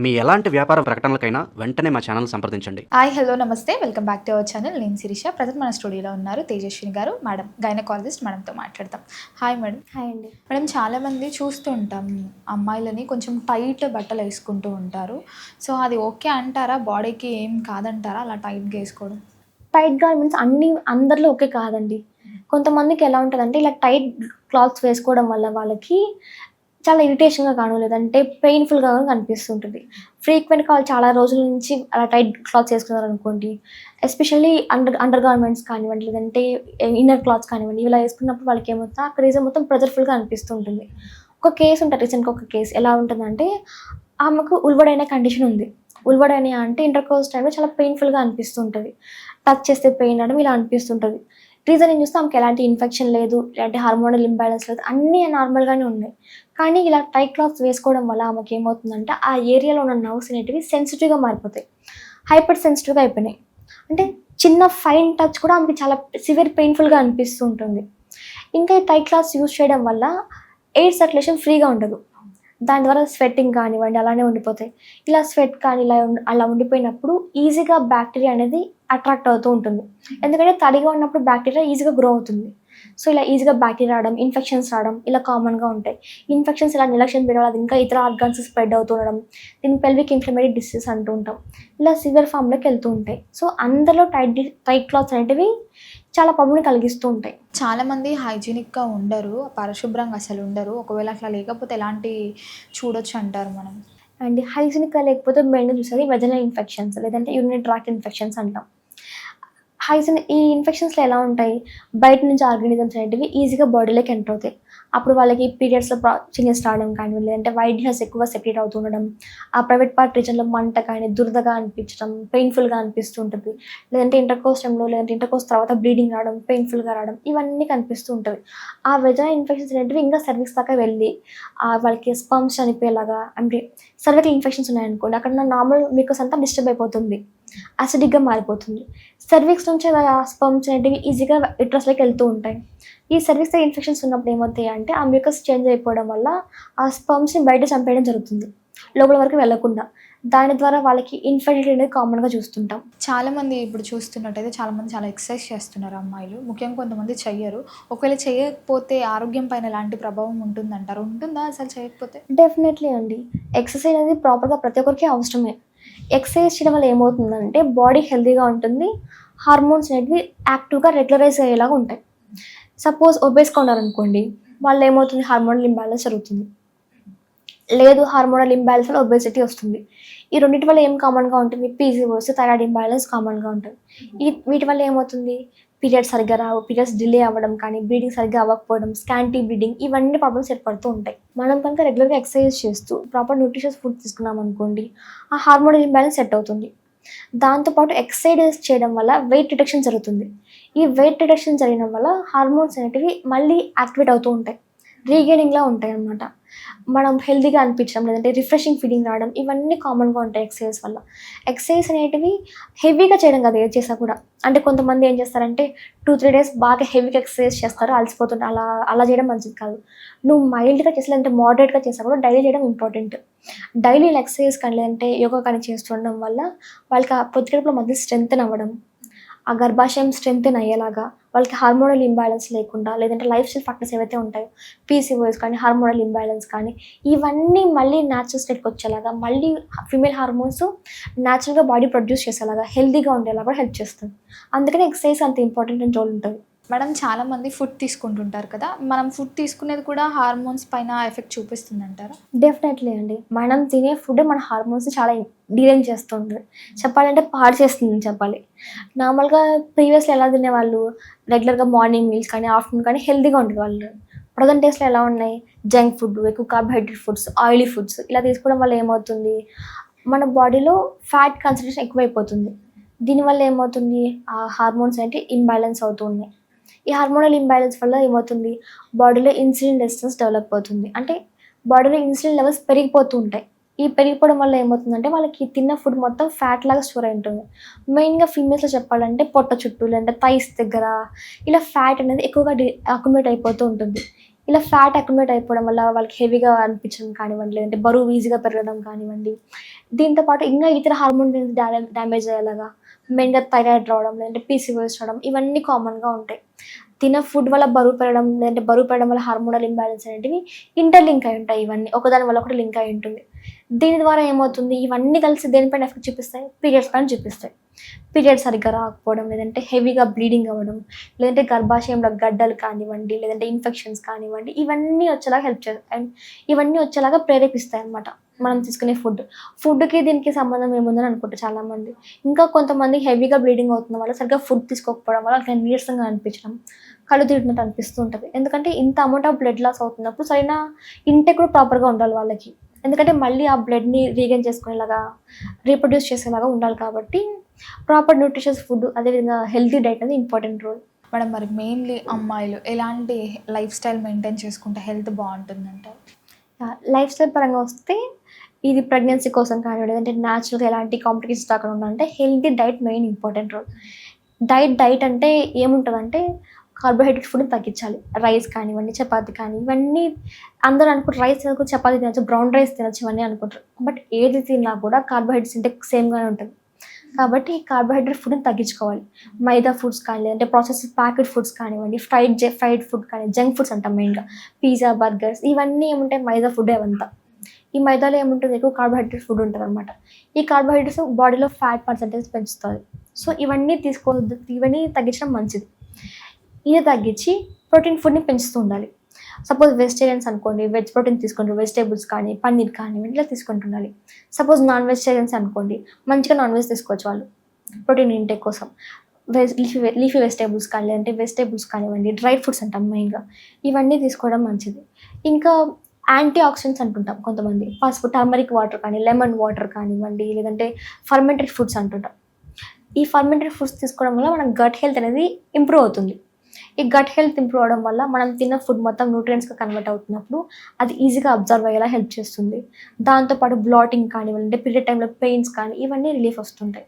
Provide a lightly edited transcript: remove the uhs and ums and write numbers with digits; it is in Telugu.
మీ ఎలాంటి వ్యాపార ప్రకటనలకైనా వెంటనే మా ఛానల్ సంప్రదించండి. హాయ్ హలో నమస్తే, welcome back to our channel. నేను శిరీష. ప్రజెంట్ మన స్టూడియోలో ఉన్నారు తేజస్విని గారు, మేడం గైనకాలజిస్ట్. మేడంతో మాట్లాడతాం. Hi madam. హాయ్ అండి. మేడం, చాలామంది చూస్తూ ఉంటాం అమ్మాయిలని కొంచెం టైట్ బట్టలు వేసుకుంటూ ఉంటారు. సో అది ఓకే అంటారా? బాడీకి ఏం కాదంటారా అలా టైట్గా వేసుకోవడం? టైట్ గార్మెంట్స్ అందరిలో ఓకే కాదండి. కొంతమందికి ఎలా ఉంటుందంటే ఇలా టైట్ క్లాత్స్ వేసుకోవడం వల్ల వాళ్ళకి చాలా ఇరిటేషన్గా కాను, లేదంటే పెయిన్ఫుల్గా కనిపిస్తుంటుంది. ఫ్రీక్వెంట్గా వాళ్ళు చాలా రోజుల నుంచి అలా టైట్ క్లాత్స్ వేసుకున్నారు అనుకోండి, ఎస్పెషల్లీ అండర్ గార్మెంట్స్ కానివ్వండి, లేదంటే ఇన్నర్ క్లాత్స్ కానివ్వండి, ఇలా వేసుకున్నప్పుడు వాళ్ళకి ఏమవుతుందో అక్కడ రీజన్ మొత్తం ప్రెజర్ఫుల్గా అనిపిస్తుంటుంది. ఒక కేసు ఉంటుంది, రీసెంట్గా ఒక కేసు. ఎలా ఉంటుందంటే ఆమెకు ఉల్వడైన కండిషన్ ఉంది. ఉల్వడైన అంటే ఇంటర్ కోర్స్ టైంలో చాలా పెయిన్ఫుల్గా అనిపిస్తుంటుంది. టచ్ చేస్తే పెయిన్ అవడం ఇలా అనిపిస్తుంటుంది. రీజన్ ఏం చూస్తే ఆమెకి ఎలాంటి ఇన్ఫెక్షన్ లేదు, ఎలాంటి హార్మోనల్ ఇంబ్యాలెన్స్ లేదు, అన్నీ నార్మల్గానే ఉన్నాయి. కానీ ఇలా టైట్ క్లాత్స్ వేసుకోవడం వల్ల ఆమెకి ఏమవుతుందంటే ఆ ఏరియాలో ఉన్న నర్వ్స్ అనేటివి సెన్సిటివ్గా మారిపోతాయి, హైపర్ సెన్సిటివ్గా అయిపోయినాయి. అంటే చిన్న ఫైన్ టచ్ కూడా ఆమెకి చాలా సివియర్ పెయిన్ఫుల్గా అనిపిస్తూ ఉంటుంది. ఇంకా ఈ టైట్ క్లాత్స్ యూజ్ చేయడం వల్ల ఎయిర్ సర్క్యులేషన్ ఫ్రీగా ఉండదు. దాని ద్వారా స్వెట్టింగ్ కానివ్వండి అలానే ఉండిపోతాయి. ఇలా స్వెట్ కానీ అలా ఉండిపోయినప్పుడు ఈజీగా బ్యాక్టీరియా అనేది అట్రాక్ట్ అవుతూ ఉంటుంది. ఎందుకంటే తడిగా ఉన్నప్పుడు బ్యాక్టీరియా ఈజీగా గ్రో అవుతుంది. సో ఇలా ఈజీగా బ్యాక్టీరియా రావడం, ఇన్ఫెక్షన్స్ రావడం ఇలా కామన్గా ఉంటాయి. ఇన్ఫెక్షన్స్ ఇలా నిర్లక్ష్యం పెట్టడం, అది ఇంకా ఇతర ఆర్గాన్స్ స్ప్రెడ్ అవుతూ ఉండడం, దీన్ని పెల్విక్ ఇన్ఫ్లమేటరీ డిసీజ్ అంటూ ఉంటాం. ఇలా సివియర్ ఫామ్లోకి వెళ్తూ ఉంటాయి. సో అందులో టైట్ క్లాత్స్ అనేటివి చాలా ప్రాబ్లమ్ కలిగిస్తూ ఉంటాయి. చాలామంది హైజీనిక్గా ఉండరు, పరిశుభ్రంగా అసలు ఉండరు. ఒకవేళ అట్లా లేకపోతే ఎలాంటి చూడొచ్చు అంటారు మనం? అండ్ హైజీనిక్గా లేకపోతే మెయిన్గా చూసేది వెజనల్ ఇన్ఫెక్షన్స్, లేదంటే యూరినరీ ట్రాక్ట్ ఇన్ఫెక్షన్స్ అంటాం. ఈ ఇన్ఫెక్షన్స్లో ఎలా ఉంటాయి, బయట నుంచి ఆర్గానిజమ్స్ అనేటివి ఈజీగా బాడీలోకి ఎంటర్ అవుతాయి. అప్పుడు వాళ్ళకి పీరియడ్స్లో చేంజెస్ రావడం కానీ, లేదంటే వైట్నెస్ ఎక్కువ సెక్రెట్ అవుతూ ఉండడం, ఆ ప్రైవేట్ పార్ట్ రీజన్లో మంట కానీ, దురదగా అనిపించడం, పెయిన్ఫుల్గా అనిపిస్తూ ఉంటుంది. లేదంటే ఇంటర్కోర్స్ టైంలో, లేదంటే ఇంటర్కోర్స్ తర్వాత బ్లీడింగ్ రావడం, పెయిన్ఫుల్గా రావడం, ఇవన్నీ కనిపిస్తూ ఉంటుంది. ఆ వెజనల్ ఇన్ఫెక్షన్స్ అనేటివి ఇంకా సర్వీక్స్ దాకా వెళ్ళి వాళ్ళకి స్పర్మ్స్ చనిపోయేలాగా, అంటే సర్వికల్ ఇన్ఫెక్షన్స్ ఉన్నాయనుకోండి, అక్కడ ఉన్న నార్మల్ మ్యూకస్ అంతా డిస్టర్బ్ అయిపోతుంది, అసిడిక్గా మారిపోతుంది. సర్వీక్స్ నుంచి స్పర్మ్స్ అనేటివి ఈజీగా యూట్రస్లోకి వెళ్తూ ఉంటాయి. ఈ సర్వీక్స్ ఇన్ఫెక్షన్స్ ఉన్నప్పుడు ఏమవుతాయి అంటే ఆ మ్యూకస్ చేంజ్ అయిపోవడం వల్ల ఆ స్పర్మ్స్ని బయట చంపేయడం జరుగుతుంది, లోపల వరకు వెళ్ళకుండా. దాని ద్వారా వాళ్ళకి ఇన్ఫెర్టిలిటీ అనేది కామన్గా చూస్తుంటాం. చాలామంది ఇప్పుడు చూస్తున్నట్టయితే చాలామంది చాలా ఎక్సర్సైజ్ చేస్తున్నారు అమ్మాయిలు, ముఖ్యంగా కొంతమంది చెయ్యరు. ఒకవేళ చేయకపోతే ఆరోగ్యం పైన ఎలాంటి ప్రభావం ఉంటుందంటారు? ఉంటుందా అసలు చేయకపోతే? డెఫినెట్లీ అండి. ఎక్సర్సైజ్ అనేది ప్రాపర్గా ప్రతి ఒక్కరికి అవసరమే. ఎక్సర్సైజ్ చేయడం వల్ల ఏమవుతుందంటే బాడీ హెల్తీగా ఉంటుంది, హార్మోన్స్ అనేవి యాక్టివ్గా రెగ్యులరైజ్ అయ్యేలాగా ఉంటాయి. సపోజ్ ఒబేస్గా ఉన్నారనుకోండి, వాళ్ళు ఏమవుతుంది, హార్మోనల్ ఇంబ్యాలెన్స్ జరుగుతుంది. లేదు, హార్మోనల్ ఇంబ్యాలెన్స్ వల్ల ఒబేసిటీ వస్తుంది. ఈ రెండింటి వల్ల ఏం కామన్గా ఉంటుంది, పీసీఓఎస్, థైరాయిడ్ ఇంబ్యాలెన్స్ కామన్గా ఉంటుంది. వీటి వల్ల ఏమవుతుంది, పీరియడ్స్ సరిగ్గా రావు, పీరియడ్స్ డిలే అవ్వడం కానీ, బ్లీడింగ్ సరిగ్గా అవ్వకపోవడం, స్కాంటీ బ్లీడింగ్, ఇవన్నీ ప్రాబ్లమ్స్ ఏర్పడుతూ ఉంటాయి. మనం కనుక రెగ్యులర్గా ఎక్సర్సైజ్ చేస్తూ ప్రాపర్ న్యూట్రిషియస్ ఫుడ్ తీసుకున్నాం అనుకోండి, ఆ హార్మోనల్ ఇంబ్యాలెన్స్ సెట్ అవుతుంది. దాంతోపాటు ఎక్సర్సైజ్ చేయడం వల్ల వెయిట్ రిడక్షన్ జరుగుతుంది. ఈ వెయిట్ రిడక్షన్ జరగడం వల్ల హార్మోన్స్ అనేటివి మళ్ళీ యాక్టివేట్ అవుతూ ఉంటాయి, రీగెయినింగ్లా ఉంటాయి అన్నమాట. మనం హెల్తీగా అనిపించడం, లేదంటే రిఫ్రెషింగ్ ఫీలింగ్ రావడం, ఇవన్నీ కామన్గా ఉంటాయి ఎక్సర్సైజ్ వల్ల. ఎక్సర్సైజ్ అనేటివి హెవీగా చేయడం కదా ఏది చేసా కూడా. అంటే కొంతమంది ఏం చేస్తారంటే 2-3 days బాగా హెవీగా ఎక్సర్సైజ్ చేస్తారు, అలసిపోతుంటే అలా చేయడం మంచిది కాదు. నువ్వు మైల్డ్గా చేసి, లేదంటే మోడరేట్గా చేసా కూడా డైలీ చేయడం ఇంపార్టెంట్. డైలీ ఎక్సర్సైజ్ కానీ, లేదంటే యోగా కానీ చేస్తుండడం వల్ల వాళ్ళకి ఆ పొత్తికడుపులో మధ్య స్ట్రెంగ్త్ అవ్వడం, ఆ గర్భాశయం స్ట్రెంగ్త్ అయ్యేలాగా, వాళ్ళకి హార్మోనల్ ఇంబ్యాలెన్స్ లేకుండా, లేదంటే లైఫ్ స్టైల్ ఫ్యాక్టర్స్ ఏవైతే ఉంటాయో, పీసీఓఎస్ కానీ, హార్మోనల్ ఇంబ్యాలెన్స్ కానీ, ఇవన్నీ మళ్ళీ న్యాచురల్ స్టేట్కి వచ్చేలాగా, మళ్ళీ ఫీమేల్ హార్మోన్స్ న్యాచురల్గా బాడీ ప్రొడ్యూస్ చేసేలాగా, హెల్తీగా ఉండేలా కూడా హెల్ప్ చేస్తుంది. అందుకని ఎక్సర్సైజ్ అంత ఇంపార్టెంట్ అని రోల్ ఉంటుంది. మేడం, చాలామంది ఫుడ్ తీసుకుంటుంటారు కదా, మనం ఫుడ్ తీసుకునేది కూడా హార్మోన్స్ పైన ఎఫెక్ట్ చూపిస్తుంది అంటారా? డెఫినెట్లీ అండి. మనం తినే ఫుడ్ మన హార్మోన్స్ చాలా డీరేంజ్ చేస్తుంది, చెప్పాలంటే పాడు చేస్తుంది చెప్పాలి. నార్మల్గా ప్రీవియస్లో ఎలా తినేవాళ్ళు, రెగ్యులర్గా మార్నింగ్ మీల్స్ కానీ, ఆఫ్టర్నూన్ కానీ హెల్తీగా ఉండేవాళ్ళు. ప్రజెంట్ డేస్లో ఎలా ఉన్నాయి, జంక్ ఫుడ్, ఎక్కువ కార్బోహైడ్రేట్ ఫుడ్స్, ఆయిలీ ఫుడ్స్ ఇలా తీసుకోవడం వల్ల ఏమవుతుంది, మన బాడీలో ఫ్యాట్ కాన్సన్ట్రేషన్ ఎక్కువైపోతుంది. దీనివల్ల ఏమవుతుంది, ఆ హార్మోన్స్ అనేవి ఇంబ్యాలెన్స్ అవుతూ ఉన్నాయి. ఈ హార్మోనల్ ఇంబ్యాలెన్స్ వల్ల ఏమవుతుంది, బాడీలో ఇన్సులిన్ రెసిస్టెన్స్ డెవలప్ అవుతుంది. అంటే బాడీలో ఇన్సులిన్ లెవెల్స్ పెరిగిపోతూ ఉంటాయి. ఈ పెరిగిపోవడం వల్ల ఏమవుతుందంటే వాళ్ళకి తిన్న ఫుడ్ మొత్తం ఫ్యాట్ లాగా స్టోర్ అయి ఉంటుంది. మెయిన్గా ఫీమేల్స్లో చెప్పాలంటే పొట్ట చుట్టూ, లేదంటే థైస్ దగ్గర ఇలా ఫ్యాట్ అనేది ఎక్కువగా అక్యుములేట్ అయిపోతూ ఉంటుంది. ఇలా ఫ్యాట్ అక్యుములేట్ అయిపోవడం వల్ల వాళ్ళకి హెవీగా అనిపించడం కానివ్వండి, లేదంటే బరువు ఈజీగా పెరగడం కానివ్వండి. దీంతో పాటు ఇంకా ఇతర హార్మోన్ డ్యామేజ్ అయ్యేలాగా మెయిన్గా థైరాయిడ్ రావడం, లేదంటే పీసీఓఎస్ రావడం ఇవన్నీ కామన్గా ఉంటాయి. తిన ఫుడ్ వల్ల బరువు పెరగడం, లేదంటే బరువు పెరగడం వల్ల హార్మోనల్ ఇంబ్యాలెన్స్ అనేటివి ఇంటర్లింక్ అయి ఉంటాయి. ఇవన్నీ ఒకదాని వల్ల ఒకటి లింక్ అయి ఉంటుంది. దీని ద్వారా ఏమవుతుంది, ఇవన్నీ కలిసి దేనిపైన ఎఫెక్ట్ చూపిస్తాయి, పీరియడ్స్ పైన చూపిస్తాయి. పీరియడ్ సరిగ్గా రాకపోవడం, లేదంటే హెవీగా బ్లీడింగ్ అవ్వడం, లేదంటే గర్భాశయంలో గడ్డలు కానివ్వండి, లేదంటే ఇన్ఫెక్షన్స్ కానివ్వండి, ఇవన్నీ వచ్చేలాగా హెల్ప్ చేస్తాయి అండ్ ఇవన్నీ వచ్చేలాగా ప్రేరేపిస్తాయి అన్నమాట మనం తీసుకునే ఫుడ్కి దీనికి సంబంధం ఏముందని అనుకుంటారు చాలామంది. ఇంకా కొంతమంది హెవీగా బ్లీడింగ్ అవుతున్న వాళ్ళు సరిగ్గా ఫుడ్ తీసుకోకపోవడం వల్ల అట్లా నీరసంగా అనిపించడం, కళ్ళు తిరిగినట్టు అనిపిస్తూ ఉంటుంది. ఎందుకంటే ఇంత అమౌంట్ ఆఫ్ బ్లడ్ లాస్ అవుతున్నప్పుడు సరైన ఇంటేక్ కూడా ప్రాపర్గా ఉండాలి వాళ్ళకి. ఎందుకంటే మళ్ళీ ఆ బ్లడ్ని రీగైన్ చేసుకునేలాగా, రీప్రొడ్యూస్ చేసేలాగా ఉండాలి. కాబట్టి ప్రాపర్ న్యూట్రిషియస్ ఫుడ్, అదేవిధంగా హెల్తీ డైట్ అనేది ఇంపార్టెంట్ రోల్. మేడం, మరి మెయిన్లీ అమ్మాయిలు ఎలాంటి లైఫ్ స్టైల్ మెయింటైన్ చేసుకుంటే హెల్త్ బాగుంటుందంటారు? లైఫ్ స్టైల్ పరంగా వస్తే ఇది ప్రెగ్నెన్సీ కోసం కానివ్వండి, లేదంటే న్యాచురల్గా ఎలాంటి కాంప్లికేషన్స్ రాకుండా ఉండాలంటే healthy diet main important role. Diet అంటే ఏముంటుందంటే కార్బోహైడ్రేట్ ఫుడ్ని తగ్గించాలి. రైస్ కానివ్వండి, చపాతి కానీ, ఇవన్నీ అందరూ అనుకుంటారు రైస్ తినచ్చు, చపాతి తినచ్చు, బ్రౌన్ రైస్ తినచ్చు ఇవన్నీ అనుకుంటారు. బట్ ఏది తిన్నా కూడా కార్బోహైడ్రేట్స్ ఇంటే సేమ్గానే ఉంటుంది. కాబట్టి ఈ కార్బోహైడ్రేట్ ఫుడ్ని తగ్గించుకోవాలి. మైదా ఫుడ్స్ కానీ, లేదంటే ప్రాసెస్ ప్యాకెట్ ఫుడ్స్ కానివ్వండి, ఫ్రైడ్ ఫుడ్ కానీ, జంక్ ఫుడ్స్ అంటాం మెయిన్గా, పిజ్జా, బర్గర్స్ ఇవన్నీ ఏముంటాయి, మైదా ఫుడ్ అవంతా. ఈ మైదాలో ఏముంటుంది, ఎక్కువ కార్బోహైడ్రేట్ ఫుడ్ ఉంటుంది అనమాట. ఈ కార్బోహైడ్రేట్స్ బాడీలో ఫ్యాట్ పర్సెంటేజ్ పెంచుతుంది. సో ఇవన్నీ తీసుకోవద్దు, ఇవన్నీ తగ్గించడం మంచిది. ఇది తగ్గించి ప్రోటీన్ ఫుడ్ని పెంచుతూ ఉండాలి. సపోజ్ వెజిటేరియన్స్ అనుకోండి, వెజ్ ప్రోటీన్ తీసుకుంటారు, వెజిటేబుల్స్ కానీ, పన్నీర్ కానివ్వండి ఇలా తీసుకుంటుండాలి. సపోజ్ నాన్ వెజిటేరియన్స్ అనుకోండి, మంచిగా నాన్ వెజ్ తీసుకోవచ్చు వాళ్ళు ప్రోటీన్ ఇంటేక్ కోసం. లీఫీ వెజిటేబుల్స్ కానీ, లేదంటే వెజిటేబుల్స్ కానివ్వండి, డ్రై ఫ్రూట్స్ అంటాం మెయిన్గా, ఇవన్నీ తీసుకోవడం మంచిది. ఇంకా యాంటీ ఆక్సిడెంట్స్ అంటుంటాం కొంతమంది, పసుపు, టర్మరిక్ వాటర్ కానీ, లెమన్ వాటర్ కానివ్వండి, లేదంటే ఫర్మెంటెడ్ ఫుడ్స్ అంటుంటాం. ఈ ఫర్మెంటెడ్ ఫుడ్స్ తీసుకోవడం వల్ల మన గట్ హెల్త్ అనేది ఇంప్రూవ్ అవుతుంది. ఈ గట్ హెల్త్ ఇంప్రూవ్ అవడం వల్ల మనం తిన్న ఫుడ్ మొత్తం న్యూట్రియంట్స్గా కన్వర్ట్ అవుతున్నప్పుడు అది ఈజీగా అబ్జర్వ్ అయ్యేలా హెల్ప్ చేస్తుంది. దాంతోపాటు బ్లాటింగ్ కానివ్వండి, పీరియడ్ టైంలో పెయిన్స్ కానీ ఇవన్నీ రిలీఫ్ వస్తుంటాయి.